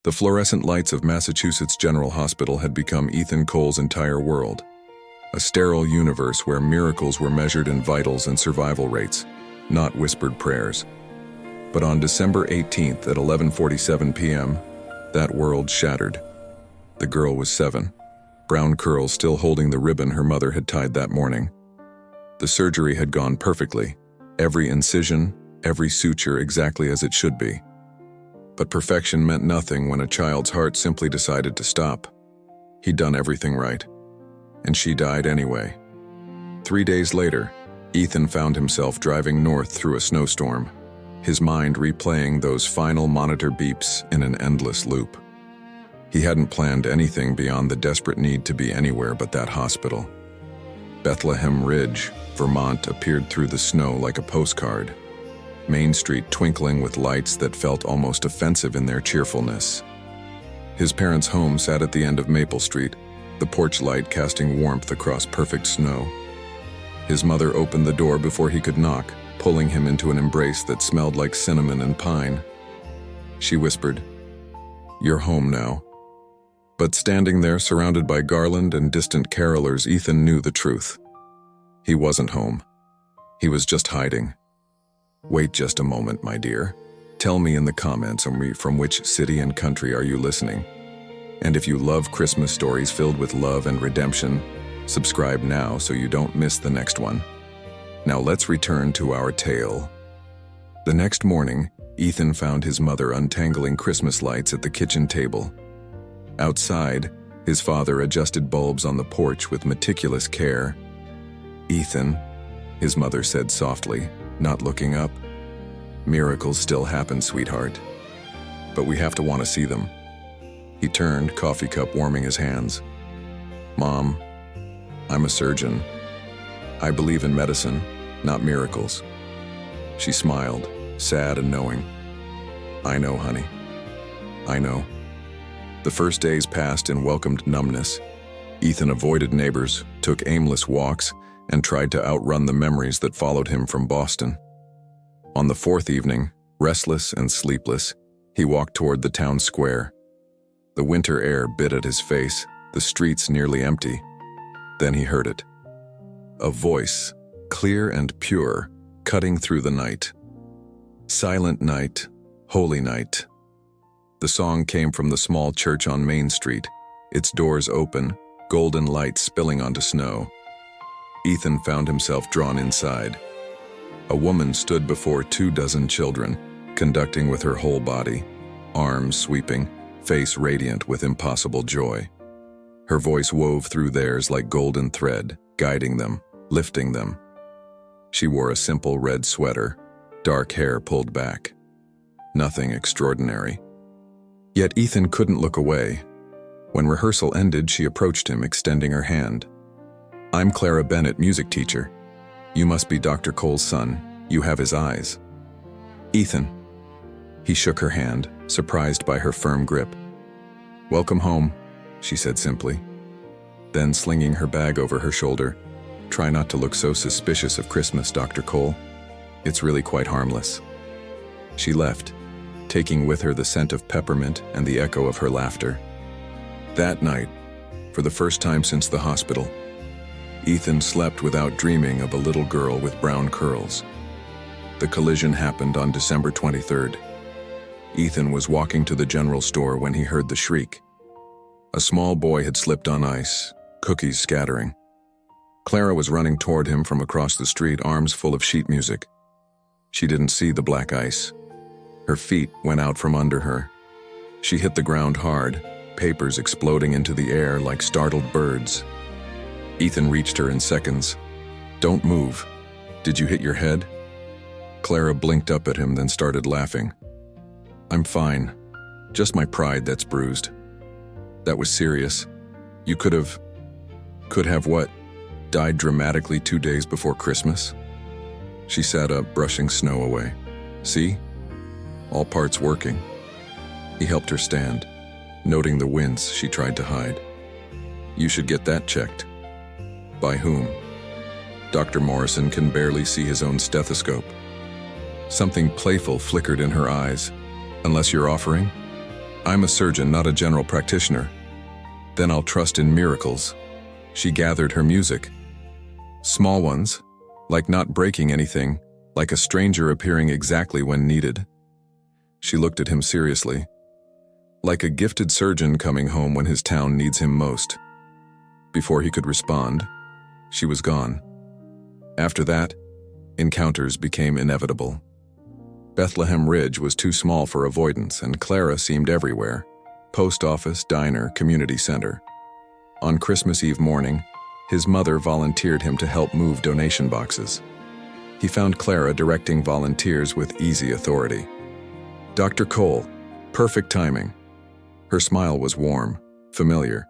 The fluorescent lights of Massachusetts General Hospital had become Ethan Cole's entire world. A sterile universe where miracles were measured in vitals and survival rates, not whispered prayers. But on December 18th at 11:47 p.m., that world shattered. The girl was 7, brown curls still holding the ribbon her mother had tied that morning. The surgery had gone perfectly, every incision, every suture exactly as it should be. But perfection meant nothing when a child's heart simply decided to stop. He'd done everything right. And she died anyway. 3 days later, Ethan found himself driving north through a snowstorm, his mind replaying those final monitor beeps in an endless loop. He hadn't planned anything beyond the desperate need to be anywhere but that hospital. Bethlehem Ridge, Vermont appeared through the snow like a postcard, Main Street twinkling with lights that felt almost offensive in their cheerfulness. His parents' home sat at the end of Maple Street, the porch light casting warmth across perfect snow. His mother opened the door before he could knock, pulling him into an embrace that smelled like cinnamon and pine. She whispered, "You're home now." But standing there surrounded by garland and distant carolers, Ethan knew the truth. He wasn't home. He was just hiding. Wait just a moment, my dear. Tell me in the comments from which city and country are you listening. And if you love Christmas stories filled with love and redemption, subscribe now so you don't miss the next one. Now let's return to our tale. The next morning, Ethan found his mother untangling Christmas lights at the kitchen table. Outside, his father adjusted bulbs on the porch with meticulous care. "Ethan," his mother said softly, not looking up. "Miracles still happen, sweetheart. But we have to want to see them." He turned, coffee cup warming his hands. "Mom, I'm a surgeon. I believe in medicine, not miracles." She smiled, sad and knowing. "I know, honey. I know." The first days passed in welcomed numbness. Ethan avoided neighbors, took aimless walks, and tried to outrun the memories that followed him from Boston. On the 4th evening, restless and sleepless, he walked toward the town square. The winter air bit at his face, the streets nearly empty. Then he heard it. A voice, clear and pure, cutting through the night. "Silent night, holy night." The song came from the small church on Main Street, its doors open, golden light spilling onto snow. Ethan found himself drawn inside. A woman stood before 24 children, conducting with her whole body, arms sweeping, face radiant with impossible joy. Her voice wove through theirs like golden thread, guiding them, lifting them. She wore a simple red sweater, dark hair pulled back. Nothing extraordinary. Yet Ethan couldn't look away. When rehearsal ended, she approached him, extending her hand. "I'm Clara Bennett, music teacher. You must be Dr. Cole's son. You have his eyes." "Ethan." He shook her hand, surprised by her firm grip. "Welcome home," she said simply. Then, slinging her bag over her shoulder, "Try not to look so suspicious of Christmas, Dr. Cole. It's really quite harmless." She left, taking with her the scent of peppermint and the echo of her laughter. That night, for the first time since the hospital, Ethan slept without dreaming of a little girl with brown curls. The collision happened on December 23rd. Ethan was walking to the general store when he heard the shriek. A small boy had slipped on ice, cookies scattering. Clara was running toward him from across the street, arms full of sheet music. She didn't see the black ice. Her feet went out from under her. She hit the ground hard, papers exploding into the air like startled birds. Ethan reached her in seconds. "Don't move. Did you hit your head?" Clara blinked up at him, then started laughing. "I'm fine. Just my pride that's bruised." "That was serious. You could have what? Died dramatically 2 days before Christmas?" She sat up, brushing snow away. "See? All parts working." He helped her stand, noting the wince she tried to hide. "You should get that checked." "By whom?" Dr. Morrison can barely see his own stethoscope. Something playful flickered in her eyes. "Unless you're offering?" I'm a surgeon, not a general practitioner. Then I'll trust in miracles. She gathered her music. Small ones, like not breaking anything, like a stranger appearing exactly when needed. She looked at him seriously, like a gifted surgeon coming home when his town needs him most. Before he could respond, she was gone. After that, encounters became inevitable. Bethlehem Ridge was too small for avoidance, and Clara seemed everywhere. Post office, diner, community center. On Christmas Eve morning, his mother volunteered him to help move donation boxes. He found Clara directing volunteers with easy authority. Dr. Cole, perfect timing. Her smile was warm, familiar.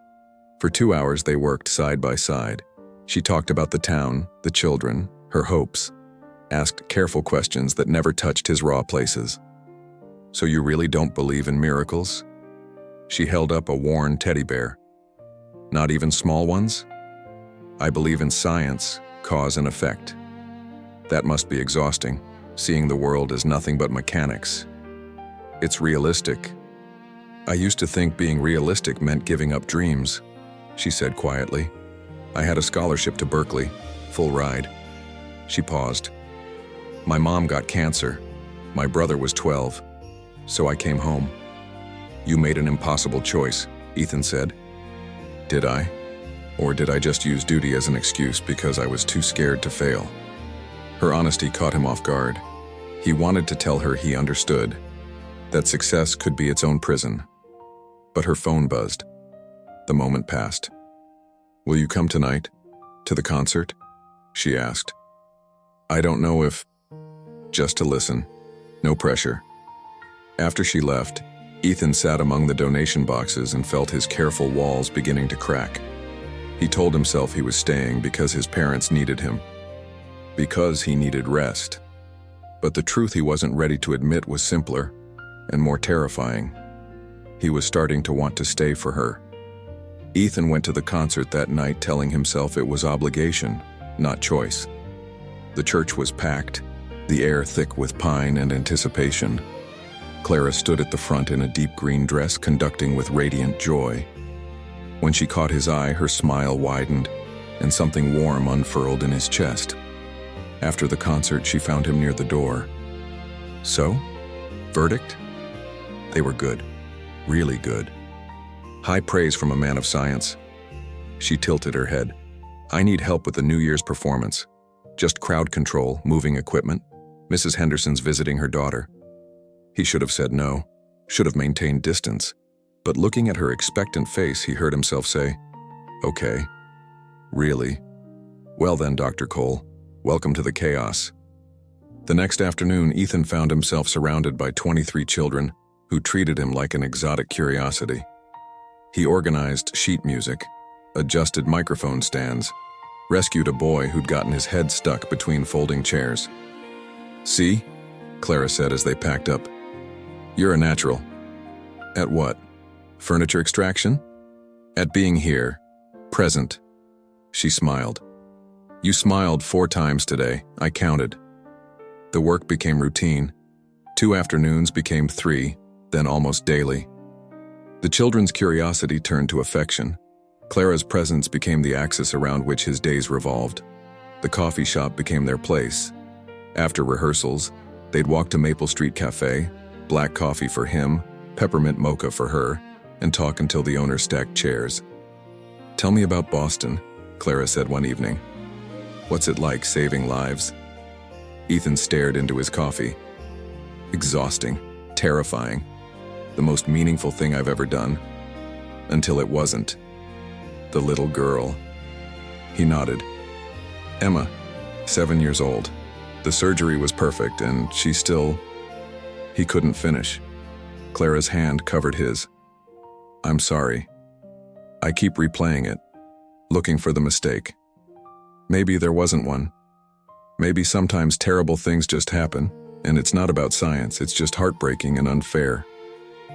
For 2 hours they worked side by side. She talked about the town, the children, her hopes, asked careful questions that never touched his raw places. So you really don't believe in miracles? She held up a worn teddy bear. Not even small ones? I believe in science, cause and effect. That must be exhausting, seeing the world as nothing but mechanics. It's realistic. I used to think being realistic meant giving up dreams, she said quietly. I had a scholarship to Berkeley, full ride. She paused. My mom got cancer. My brother was 12, so I came home. You made an impossible choice, Ethan said. Did I? Or did I just use duty as an excuse because I was too scared to fail? Her honesty caught him off guard. He wanted to tell her he understood, that success could be its own prison. But her phone buzzed. The moment passed. Will you come tonight? To the concert? She asked. I don't know if... Just to listen. No pressure. After she left, Ethan sat among the donation boxes and felt his careful walls beginning to crack. He told himself he was staying because his parents needed him. Because he needed rest. But the truth he wasn't ready to admit was simpler and more terrifying. He was starting to want to stay for her. Ethan went to the concert that night telling himself it was obligation, not choice. The church was packed, the air thick with pine and anticipation. Clara stood at the front in a deep green dress, conducting with radiant joy. When she caught his eye, her smile widened, and something warm unfurled in his chest. After the concert, she found him near the door. So? Verdict? They were good. Really good. High praise from a man of science. She tilted her head. I need help with the New Year's performance. Just crowd control, moving equipment. Mrs. Henderson's visiting her daughter. He should have said no, should have maintained distance. But looking at her expectant face, he heard himself say, Okay. Really? Well then, Dr. Cole, welcome to the chaos. The next afternoon, Ethan found himself surrounded by 23 children who treated him like an exotic curiosity. He organized sheet music, adjusted microphone stands, rescued a boy who'd gotten his head stuck between folding chairs. See? Clara said as they packed up. You're a natural. At what? Furniture extraction? At being here, present. She smiled. You smiled 4 times today, I counted. The work became routine. 2 afternoons became 3, then almost daily. The children's curiosity turned to affection. Clara's presence became the axis around which his days revolved. The coffee shop became their place. After rehearsals, they'd walk to Maple Street Cafe, black coffee for him, peppermint mocha for her, and talk until the owner stacked chairs. Tell me about Boston, Clara said one evening. What's it like saving lives? Ethan stared into his coffee. Exhausting, terrifying, the most meaningful thing I've ever done. Until it wasn't. The little girl. He nodded. Emma, 7 years old. The surgery was perfect, and she still... He couldn't finish. Clara's hand covered his. I'm sorry. I keep replaying it, looking for the mistake. Maybe there wasn't one. Maybe sometimes terrible things just happen, and it's not about science, it's just heartbreaking and unfair.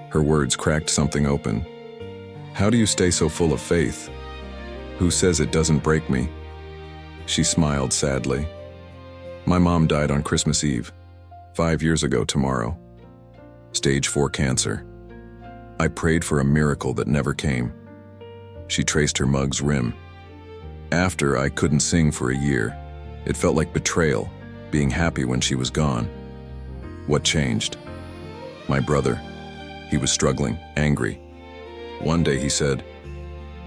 Her words cracked something open. How do you stay so full of faith? Who says it doesn't break me? She smiled sadly. My mom died on Christmas Eve, 5 years ago tomorrow. Stage 4 cancer. I prayed for a miracle that never came. She traced her mug's rim. After, I couldn't sing for a year. It felt like betrayal, being happy when she was gone. What changed? My brother. He was struggling, angry. One day he said,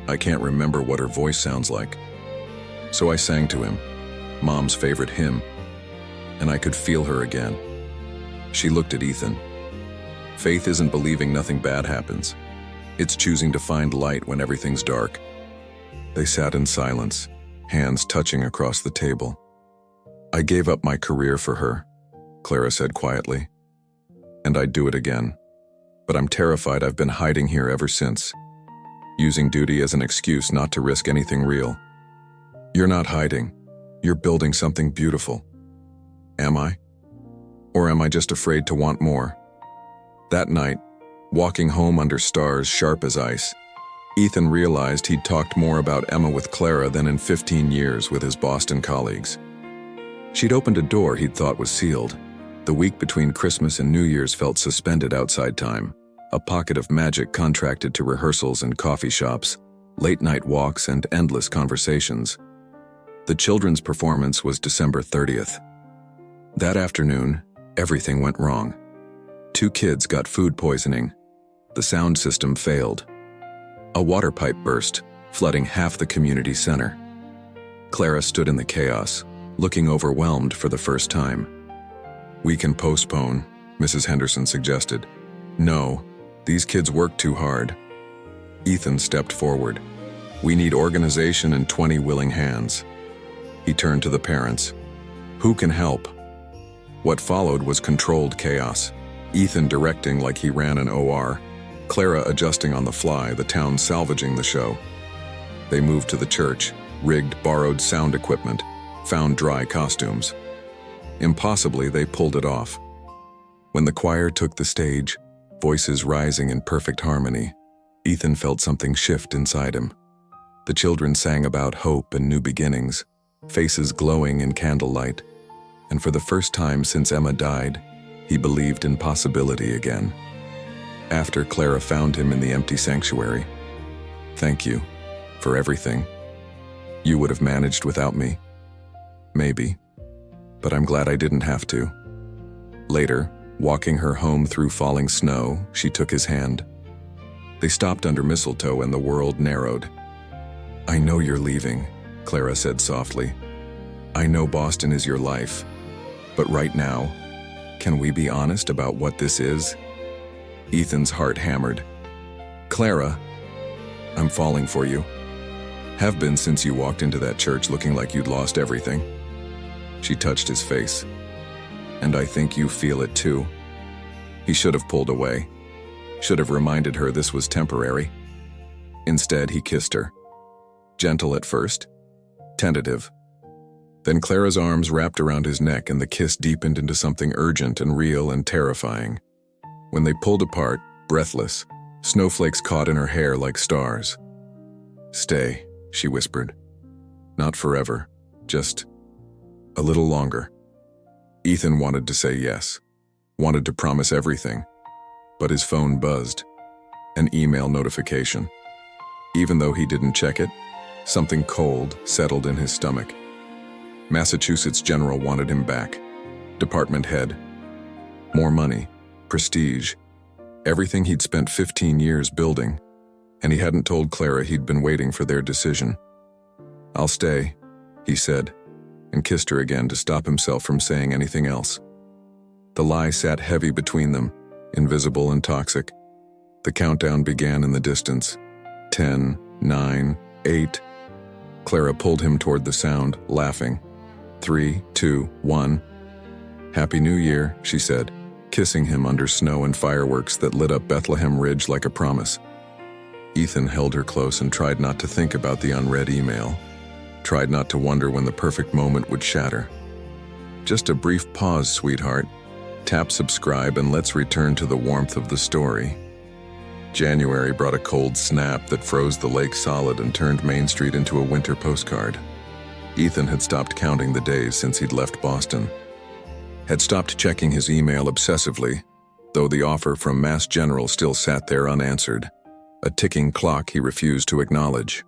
"I can't remember what her voice sounds like." So I sang to him, Mom's favorite hymn, and I could feel her again. She looked at Ethan. Faith isn't believing nothing bad happens. It's choosing to find light when everything's dark. They sat in silence, hands touching across the table. I gave up my career for her, Clara said quietly. And I'd do it again. But I'm terrified I've been hiding here ever since, using duty as an excuse not to risk anything real. You're not hiding. You're building something beautiful. Am I? Or am I just afraid to want more? That night, walking home under stars sharp as ice, Ethan realized he'd talked more about Emma with Clara than in 15 years with his Boston colleagues. She'd opened a door he'd thought was sealed. The week between Christmas and New Year's felt suspended outside time, a pocket of magic contracted to rehearsals and coffee shops, late-night walks and endless conversations. The children's performance was December 30th. That afternoon, everything went wrong. 2 kids got food poisoning. The sound system failed. A water pipe burst, flooding half the community center. Clara stood in the chaos, looking overwhelmed for the first time. "We can postpone," Mrs. Henderson suggested. "No, these kids work too hard." Ethan stepped forward. "We need organization and 20 willing hands." He turned to the parents. "Who can help?" What followed was controlled chaos. Ethan directing like he ran an OR, Clara adjusting on the fly, the town salvaging the show. They moved to the church, rigged borrowed sound equipment, found dry costumes. Impossibly, they pulled it off. When the choir took the stage, voices rising in perfect harmony, Ethan felt something shift inside him. The children sang about hope and new beginnings, faces glowing in candlelight, and for the first time since Emma died, he believed in possibility again. After, Clara found him in the empty sanctuary. "Thank you for everything. You would have managed without me. Maybe. But I'm glad I didn't have to." Later, walking her home through falling snow, she took his hand. They stopped under mistletoe and the world narrowed. "I know you're leaving," Clara said softly. "I know Boston is your life. But right now, can we be honest about what this is?" Ethan's heart hammered. "Clara, I'm falling for you. Have been since you walked into that church looking like you'd lost everything." She touched his face. "And I think you feel it too." He should have pulled away. Should have reminded her this was temporary. Instead, he kissed her. Gentle at first, tentative. Then Clara's arms wrapped around his neck and the kiss deepened into something urgent and real and terrifying. When they pulled apart, breathless, snowflakes caught in her hair like stars. "Stay," she whispered. "Not forever, just a little longer." Ethan wanted to say yes, wanted to promise everything, but his phone buzzed. An email notification. Even though he didn't check it, something cold settled in his stomach. Massachusetts General wanted him back. Department head. More money. Prestige. Everything he'd spent 15 years building. And he hadn't told Clara he'd been waiting for their decision. "I'll stay," he said, and kissed her again to stop himself from saying anything else. The lie sat heavy between them, invisible and toxic. The countdown began in the distance. 10, 9, 8. Clara pulled him toward the sound, laughing. 3, 2, 1. "Happy New Year," she said, kissing him under snow and fireworks that lit up Bethlehem Ridge like a promise. Ethan held her close and tried not to think about the unread email. Tried not to wonder when the perfect moment would shatter. "Just a brief pause, sweetheart. Tap subscribe and let's return to the warmth of the story." January brought a cold snap that froze the lake solid and turned Main Street into a winter postcard. Ethan had stopped counting the days since he'd left Boston. Had stopped checking his email obsessively, though the offer from Mass General still sat there unanswered, a ticking clock he refused to acknowledge.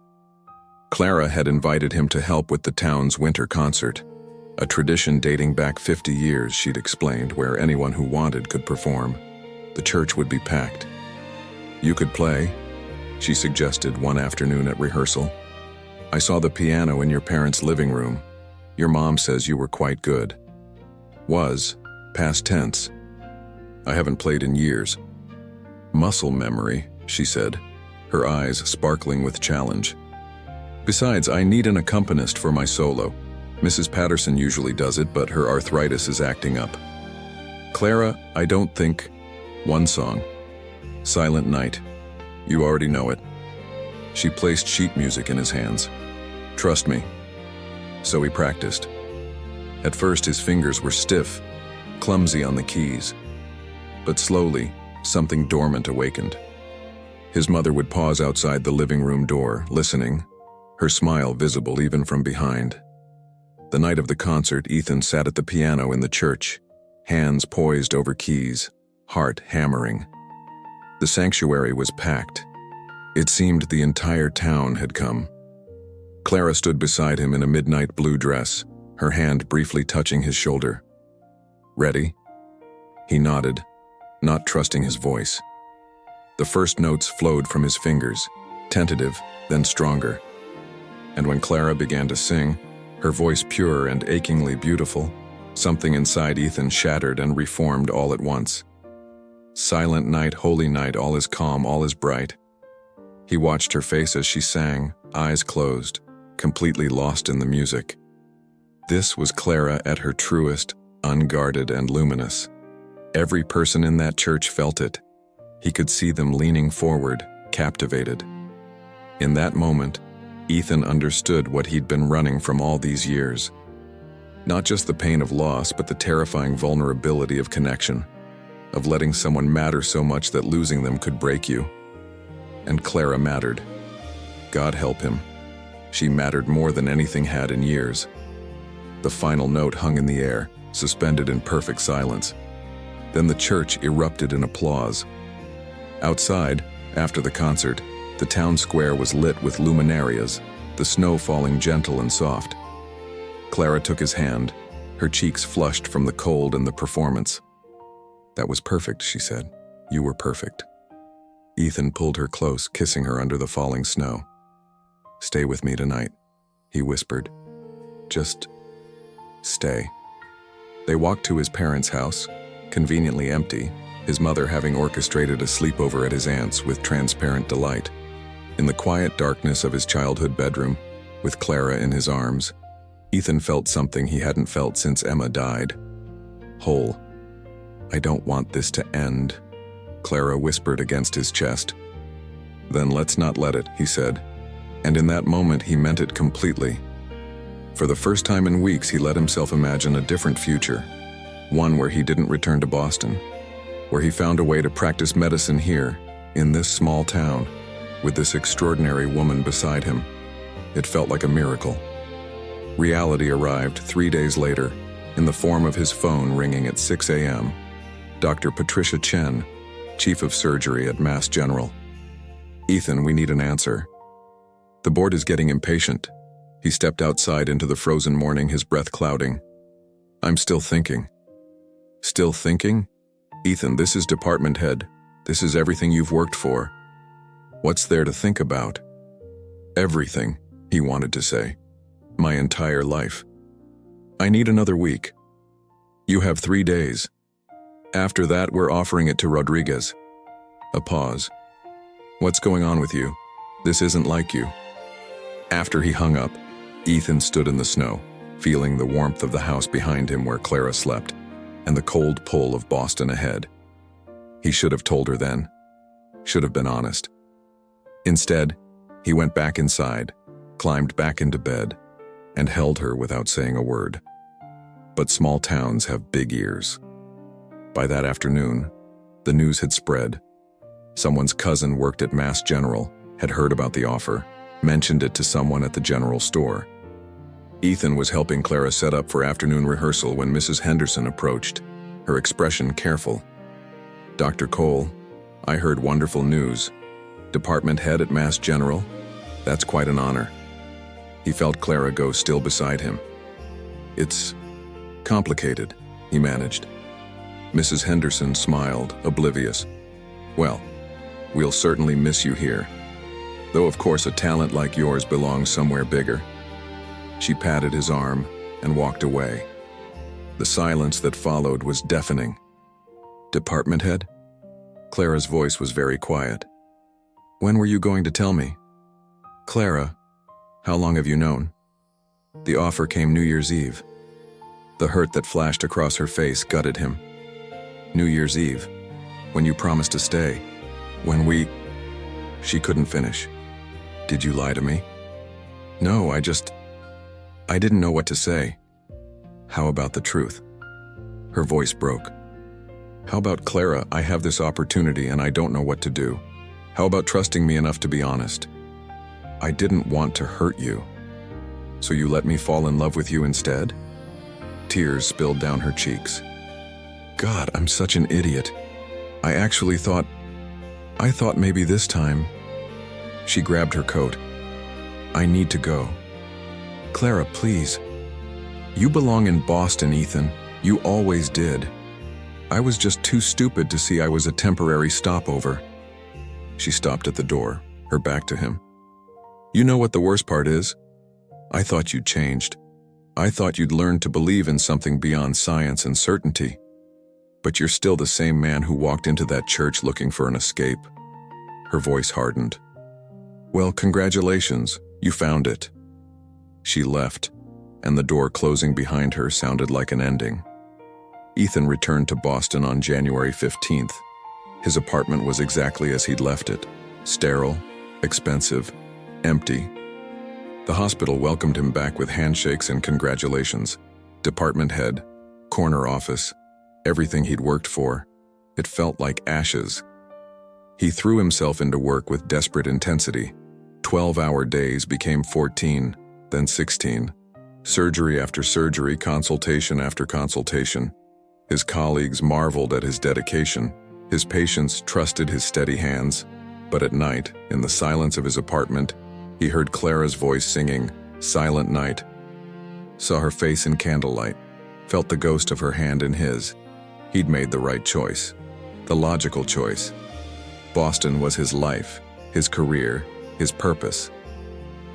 Clara had invited him to help with the town's winter concert, a tradition dating back 50 years, she'd explained, where anyone who wanted could perform. The church would be packed. "You could play," she suggested one afternoon at rehearsal. "I saw the piano in your parents' living room. Your mom says you were quite good." Was, past tense. "I haven't played in years." "Muscle memory," she said, her eyes sparkling with challenge. "Besides, I need an accompanist for my solo. Mrs. Patterson usually does it, but her arthritis is acting up." "Clara, I don't think—" "One song. Silent Night. You already know it." She placed sheet music in his hands. "Trust me." So he practiced. At first his fingers were stiff, clumsy on the keys. But slowly, something dormant awakened. His mother would pause outside the living room door, listening, her smile visible even from behind. The night of the concert, Ethan sat at the piano in the church, hands poised over keys, heart hammering. The sanctuary was packed. It seemed the entire town had come. Clara stood beside him in a midnight blue dress, her hand briefly touching his shoulder. "Ready?" He nodded, not trusting his voice. The first notes flowed from his fingers, tentative, then stronger. And when Clara began to sing, her voice pure and achingly beautiful, something inside Ethan shattered and reformed all at once. Silent night, holy night, all is calm, all is bright. He watched her face as she sang, eyes closed, completely lost in the music. This was Clara at her truest, unguarded and luminous. Every person in that church felt it. He could see them leaning forward, captivated. In that moment, Ethan understood what he'd been running from all these years. Not just the pain of loss, but the terrifying vulnerability of connection, of letting someone matter so much that losing them could break you. And Clara mattered. God help him. She mattered more than anything had in years. The final note hung in the air, suspended in perfect silence. Then the church erupted in applause. Outside, after the concert, the town square was lit with luminarias, the snow falling gentle and soft. Clara took his hand, her cheeks flushed from the cold and the performance. "That was perfect," she said. "You were perfect." Ethan pulled her close, kissing her under the falling snow. "Stay with me tonight," he whispered. "Just stay." They walked to his parents' house, conveniently empty, his mother having orchestrated a sleepover at his aunt's with transparent delight. In the quiet darkness of his childhood bedroom, with Clara in his arms, Ethan felt something he hadn't felt since Emma died. Whole. "I don't want this to end," Clara whispered against his chest. "Then let's not let it," he said. And in that moment he meant it completely. For the first time in weeks he let himself imagine a different future, one where he didn't return to Boston, where he found a way to practice medicine here, in this small town, with this extraordinary woman beside him. It felt like a miracle. Reality arrived 3 days later, in the form of his phone ringing at 6 a.m. Dr. Patricia Chen, Chief of Surgery at Mass General. "Ethan, we need an answer." The board is getting impatient. He stepped outside into the frozen morning, his breath clouding. "I'm still thinking." "Still thinking?" "Ethan, this is department head. This is everything you've worked for. What's there to think about?" "Everything," he wanted to say. "My entire life." "I need another week." "You have 3 days. After that, we're offering it to Rodriguez." A pause. "What's going on with you? This isn't like you." After he hung up, Ethan stood in the snow, feeling the warmth of the house behind him where Clara slept, and the cold pull of Boston ahead. He should have told her then. Should have been honest. Instead, he went back inside, climbed back into bed, and held her without saying a word. But small towns have big ears. By that afternoon, the news had spread. Someone's cousin worked at Mass General, had heard about the offer, mentioned it to someone at the general store. Ethan was helping Clara set up for afternoon rehearsal when Mrs. Henderson approached, her expression careful. Dr. Cole, I heard wonderful news. Department head at Mass General? That's quite an honor. He felt Clara go still beside him. It's complicated, he managed. Mrs. Henderson smiled, oblivious. Well, we'll certainly miss you here. Though of course a talent like yours belongs somewhere bigger. She patted his arm and walked away. The silence that followed was deafening. Department head? Clara's voice was very quiet. When were you going to tell me? Clara, how long have you known? The offer came New Year's Eve. The hurt that flashed across her face gutted him. New Year's Eve, when you promised to stay, when we... She couldn't finish. Did you lie to me? No, I didn't know what to say. How about the truth? Her voice broke. How about Clara, I have this opportunity and I don't know what to do. How about trusting me enough to be honest? I didn't want to hurt you. So you let me fall in love with you instead? Tears spilled down her cheeks. God, I'm such an idiot. I thought maybe this time. She grabbed her coat. I need to go. Clara, please. You belong in Boston, Ethan. You always did. I was just too stupid to see I was a temporary stopover. She stopped at the door, her back to him. You know what the worst part is? I thought you'd changed. I thought you'd learned to believe in something beyond science and certainty. But you're still the same man who walked into that church looking for an escape. Her voice hardened. Well, congratulations, you found it. She left, and the door closing behind her sounded like an ending. Ethan returned to Boston on January 15th. His apartment was exactly as he'd left it, sterile, expensive, empty. The hospital welcomed him back with handshakes and congratulations. Department head, corner office, everything he'd worked for. It felt like ashes. He threw himself into work with desperate intensity. 12-hour days became 14, then 16. Surgery after surgery, consultation after consultation. His colleagues marveled at his dedication. His patients trusted his steady hands. But at night, in the silence of his apartment, he heard Clara's voice singing, Silent Night. Saw her face in candlelight, felt the ghost of her hand in his. He'd made the right choice, the logical choice. Boston was his life, his career, his purpose.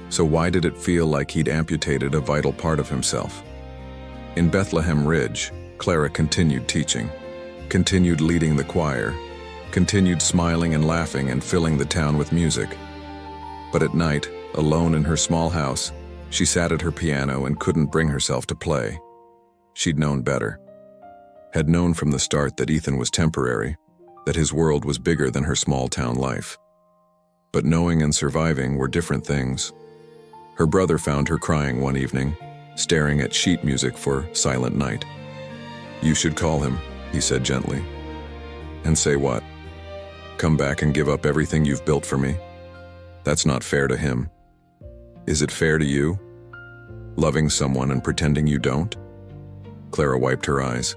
So why did it feel like he'd amputated a vital part of himself? In Bethlehem Ridge, Clara continued teaching, continued leading the choir, continued smiling and laughing and filling the town with music. But at night, alone in her small house, she sat at her piano and couldn't bring herself to play. She'd known better. Had known from the start that Ethan was temporary, that his world was bigger than her small-town life. But knowing and surviving were different things. Her brother found her crying one evening, staring at sheet music for Silent Night. You should call him, he said gently. And say what? Come back and give up everything you've built for me? That's not fair to him. Is it fair to you? Loving someone and pretending you don't? Clara wiped her eyes.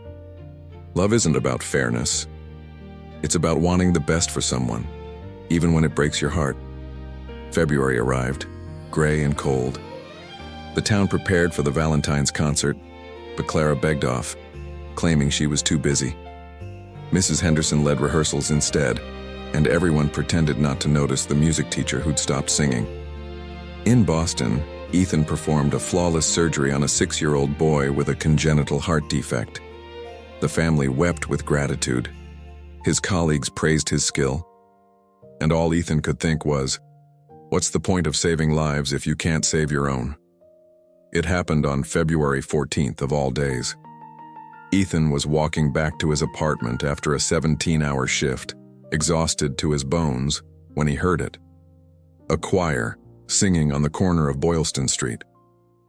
Love isn't about fairness. It's about wanting the best for someone, even when it breaks your heart. February arrived, gray and cold. The town prepared for the Valentine's concert, but Clara begged off, claiming she was too busy. Mrs. Henderson led rehearsals instead, and everyone pretended not to notice the music teacher who'd stopped singing. In Boston, Ethan performed a flawless surgery on a 6-year-old boy with a congenital heart defect. The family wept with gratitude. His colleagues praised his skill. And all Ethan could think was, what's the point of saving lives if you can't save your own? It happened on February 14th of all days. Ethan was walking back to his apartment after a 17-hour shift, exhausted to his bones, when he heard it. A choir, singing on the corner of Boylston Street.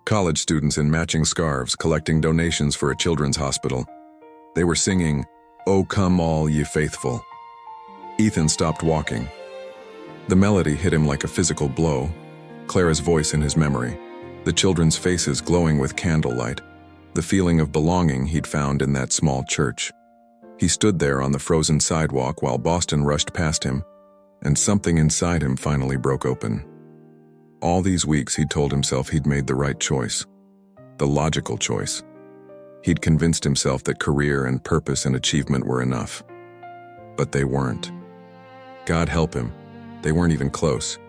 College students in matching scarves collecting donations for a children's hospital. They were singing, "O Come All Ye Faithful." Ethan stopped walking. The melody hit him like a physical blow, Clara's voice in his memory, the children's faces glowing with candlelight, the feeling of belonging he'd found in that small church. He stood there on the frozen sidewalk while Boston rushed past him, and something inside him finally broke open. All these weeks he'd told himself he'd made the right choice, the logical choice. He'd convinced himself that career and purpose and achievement were enough. But they weren't. God help him, they weren't even close.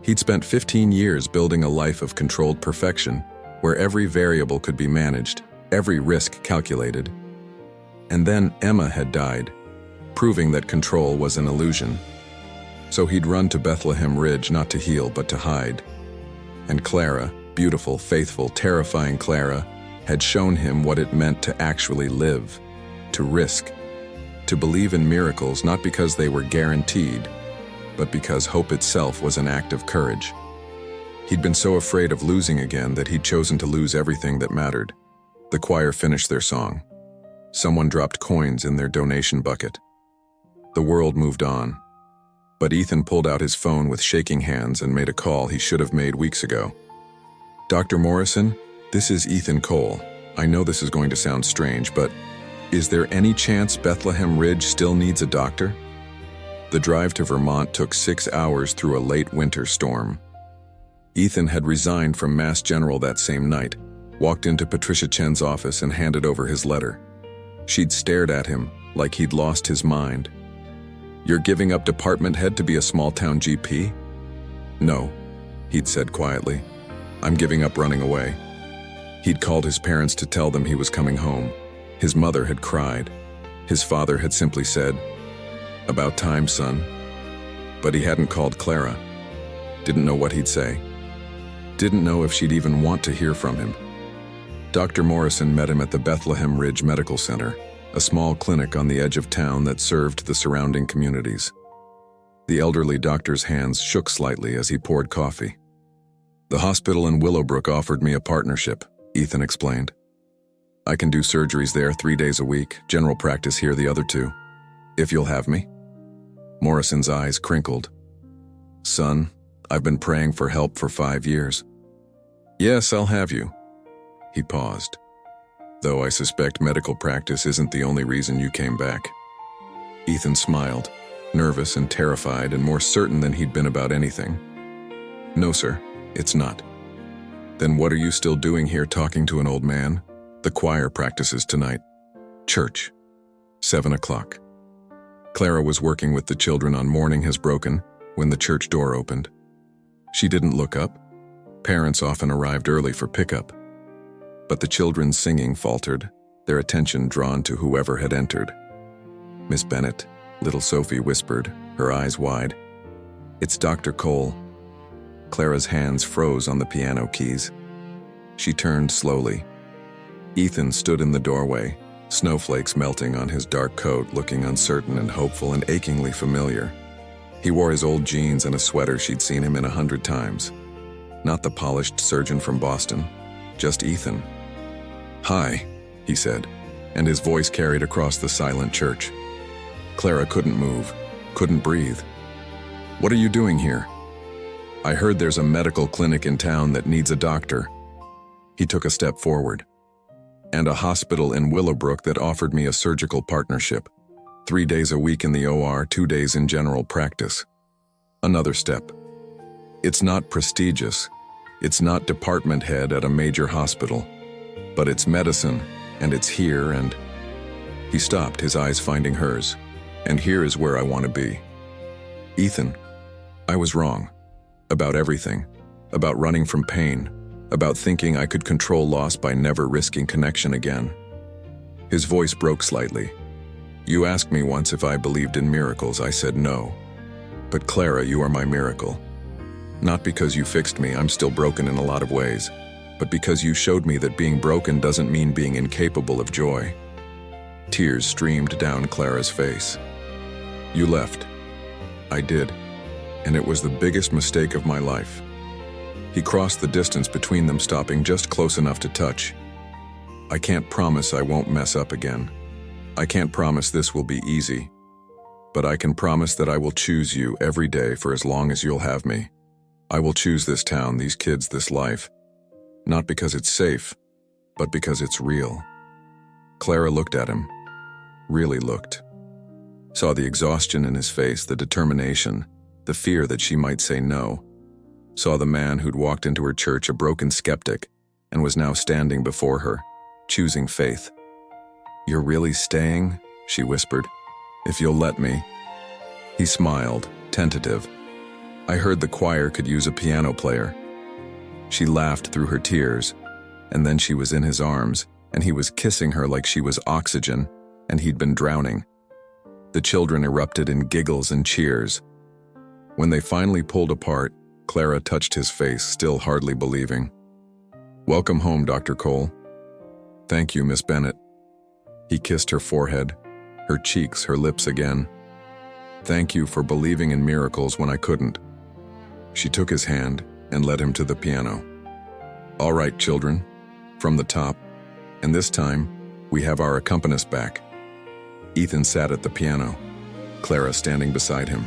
He'd spent 15 years building a life of controlled perfection, where every variable could be managed, every risk calculated. And then Emma had died, proving that control was an illusion. So he'd run to Bethlehem Ridge not to heal but to hide. And Clara, beautiful, faithful, terrifying Clara, had shown him what it meant to actually live, to risk, to believe in miracles not because they were guaranteed, but because hope itself was an act of courage. He'd been so afraid of losing again that he'd chosen to lose everything that mattered. The choir finished their song. Someone dropped coins in their donation bucket. The world moved on. But Ethan pulled out his phone with shaking hands and made a call he should have made weeks ago. "Dr. Morrison, this is Ethan Cole. I know this is going to sound strange, but is there any chance Bethlehem Ridge still needs a doctor?" The drive to Vermont took 6 hours through a late winter storm. Ethan had resigned from Mass General that same night, walked into Patricia Chen's office and handed over his letter. She'd stared at him like he'd lost his mind. "You're giving up department head to be a small-town GP?" "No," he'd said quietly. "I'm giving up running away." He'd called his parents to tell them he was coming home. His mother had cried. His father had simply said, "About time, son." But he hadn't called Clara. Didn't know what he'd say. Didn't know if she'd even want to hear from him. Dr. Morrison met him at the Bethlehem Ridge Medical Center, a small clinic on the edge of town that served the surrounding communities. The elderly doctor's hands shook slightly as he poured coffee. "The hospital in Willowbrook offered me a partnership," Ethan explained. "I can do surgeries there 3 days a week, general practice here the other 2. If you'll have me." Morrison's eyes crinkled. "Son, I've been praying for help for 5 years." "Yes, I'll have you." He paused. "Though I suspect medical practice isn't the only reason you came back." Ethan smiled, nervous and terrified and more certain than he'd been about anything. "No, sir, it's not." "Then what are you still doing here talking to an old man?" "The choir practices tonight. Church. 7 o'clock. Clara was working with the children on Morning Has Broken when the church door opened. She didn't look up. Parents often arrived early for pickup. But the children's singing faltered, their attention drawn to whoever had entered. "Miss Bennett," little Sophie whispered, her eyes wide. "It's Dr. Cole." Clara's hands froze on the piano keys. She turned slowly. Ethan stood in the doorway, snowflakes melting on his dark coat, looking uncertain and hopeful and achingly familiar. He wore his old jeans and a sweater she'd seen him in 100 times. Not the polished surgeon from Boston, just Ethan. "Hi," he said, and his voice carried across the silent church. Clara couldn't move, couldn't breathe. "What are you doing here?" "I heard there's a medical clinic in town that needs a doctor." He took a step forward. "And a hospital in Willowbrook that offered me a surgical partnership. 3 days a week in the OR, 2 days in general practice." Another step. "It's not prestigious. It's not department head at a major hospital. But it's medicine, and it's here, and..." He stopped, his eyes finding hers. "And here is where I want to be." "Ethan, I was wrong. About everything. About running from pain. About thinking I could control loss by never risking connection again." His voice broke slightly. "You asked me once if I believed in miracles. I said no. But Clara, you are my miracle. Not because you fixed me, I'm still broken in a lot of ways, but because you showed me that being broken doesn't mean being incapable of joy." Tears streamed down Clara's face. "You left." "I did, and it was the biggest mistake of my life." He crossed the distance between them, stopping just close enough to touch. "I can't promise I won't mess up again. I can't promise this will be easy. But I can promise that I will choose you every day for as long as you'll have me. I will choose this town, these kids, this life. Not because it's safe, but because it's real." Clara looked at him. really looked. Saw the exhaustion in his face, the determination, the fear that she might say no. Saw the man who'd walked into her church a broken skeptic and was now standing before her, choosing faith. "You're really staying?" she whispered. "If you'll let me." He smiled, tentative. "I heard the choir could use a piano player." She laughed through her tears, and then she was in his arms, and he was kissing her like she was oxygen, and he'd been drowning. The children erupted in giggles and cheers. When they finally pulled apart, Clara touched his face, still hardly believing. "Welcome home, Dr. Cole." "Thank you, Miss Bennett." He kissed her forehead, her cheeks, her lips again. "Thank you for believing in miracles when I couldn't." She took his hand and led him to the piano. "All right, children, from the top, and this time, we have our accompanist back." Ethan sat at the piano, Clara standing beside him.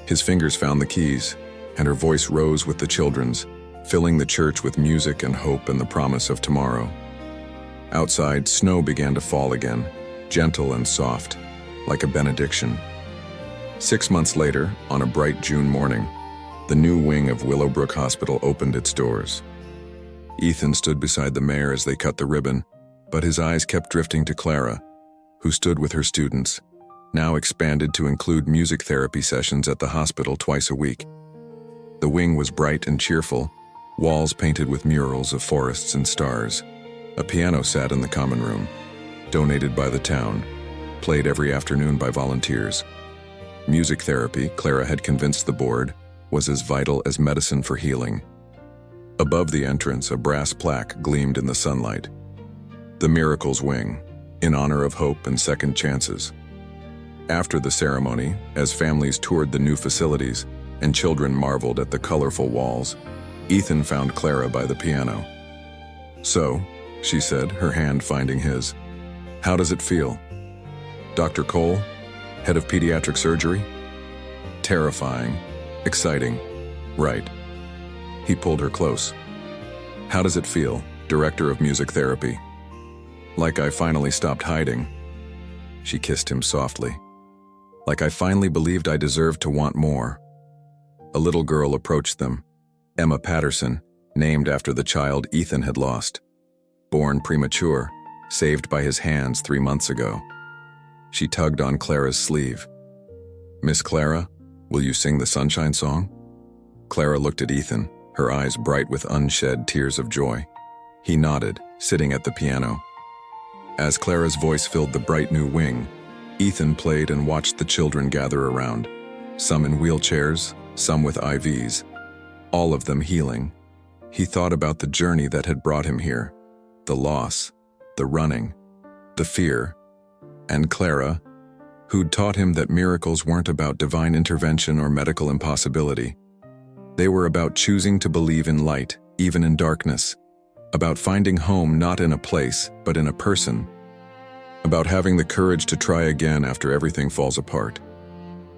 His fingers found the keys, and her voice rose with the children's, filling the church with music and hope and the promise of tomorrow. Outside, snow began to fall again, gentle and soft, like a benediction. 6 months later, on a bright June morning, the new wing of Willowbrook Hospital opened its doors. Ethan stood beside the mayor as they cut the ribbon, but his eyes kept drifting to Clara, who stood with her students, now expanded to include music therapy sessions at the hospital twice a week. The wing was bright and cheerful, walls painted with murals of forests and stars. A piano sat in the common room, donated by the town, played every afternoon by volunteers. Music therapy, Clara had convinced the board, was as vital as medicine for healing. Above the entrance, a brass plaque gleamed in the sunlight. The Miracles Wing, in honor of hope and second chances. After the ceremony, as families toured the new facilities and children marveled at the colorful walls, Ethan found Clara by the piano. "So," she said, her hand finding his, "how does it feel? Dr. Cole, head of pediatric surgery? Terrifying, exciting, right." He pulled her close. "How does it feel, director of music therapy?" "Like I finally stopped hiding." She kissed him softly. "Like I finally believed I deserved to want more." A little girl approached them, Emma Patterson, named after the child Ethan had lost. Born premature, saved by his hands 3 months ago. She tugged on Clara's sleeve. "Miss Clara, will you sing the Sunshine Song?" Clara looked at Ethan, her eyes bright with unshed tears of joy. He nodded, sitting at the piano. As Clara's voice filled the bright new wing, Ethan played and watched the children gather around, some in wheelchairs, some with IVs, all of them healing. He thought about the journey that had brought him here, the loss, the running, the fear, and Clara, who'd taught him that miracles weren't about divine intervention or medical impossibility. They were about choosing to believe in light, even in darkness, about finding home not in a place, but in a person, about having the courage to try again after everything falls apart.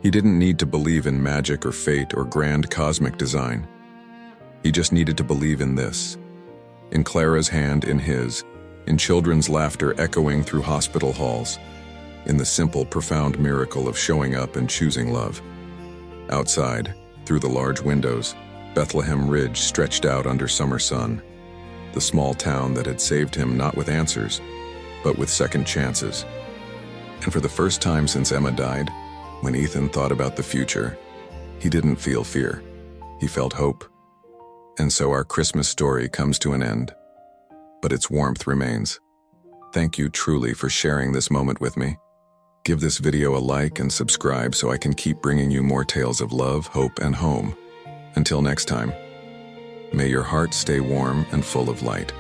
He didn't need to believe in magic or fate or grand cosmic design. He just needed to believe in this. In Clara's hand, in his, in children's laughter echoing through hospital halls, in the simple, profound miracle of showing up and choosing love. Outside, through the large windows, Bethlehem Ridge stretched out under summer sun, the small town that had saved him not with answers, but with second chances. And for the first time since Emma died, when Ethan thought about the future, he didn't feel fear. He felt hope. And so our Christmas story comes to an end, but its warmth remains. Thank you truly for sharing this moment with me. Give this video a like and subscribe so I can keep bringing you more tales of love, hope, and home. Until next time, may your heart stay warm and full of light.